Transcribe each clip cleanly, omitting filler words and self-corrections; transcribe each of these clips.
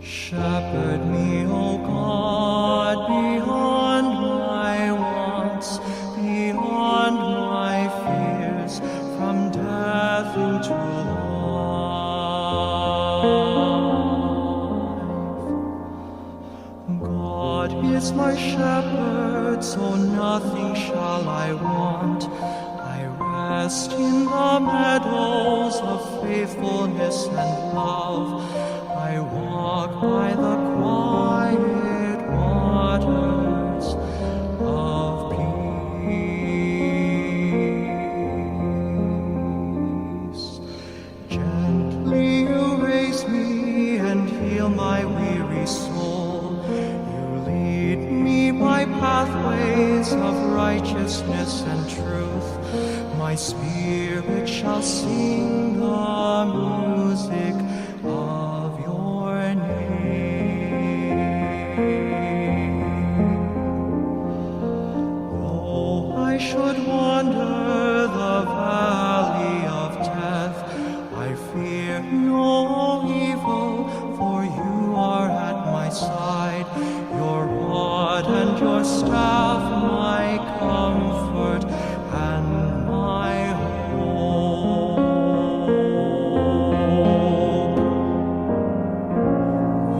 Shepherd me, O God, beyond my wants, beyond my fears, from death into life. God is my shepherd, so nothing shall I want. I rest in the meadows of faithfulness and love. I walk by the quiet waters of peace. Gently you raise me and heal my weary soul. You lead me by pathways of righteousness and truth. My spirit shall sing the music of your name. Though I should wander the valley of death, I fear no evil, for you are at my side. Your rod and your staff, my comfort and my hope.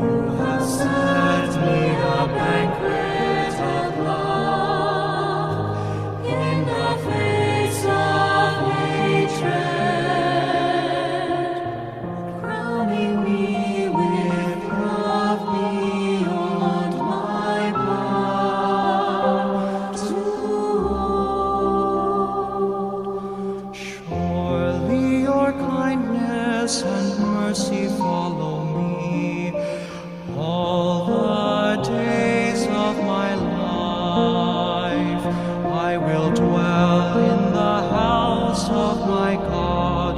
You have set me a banquet of love in the face of hatred, crowning me with love beyond my power to hold. Surely your kindness and mercy follow me all the days of my life. I will dwell in the house of my God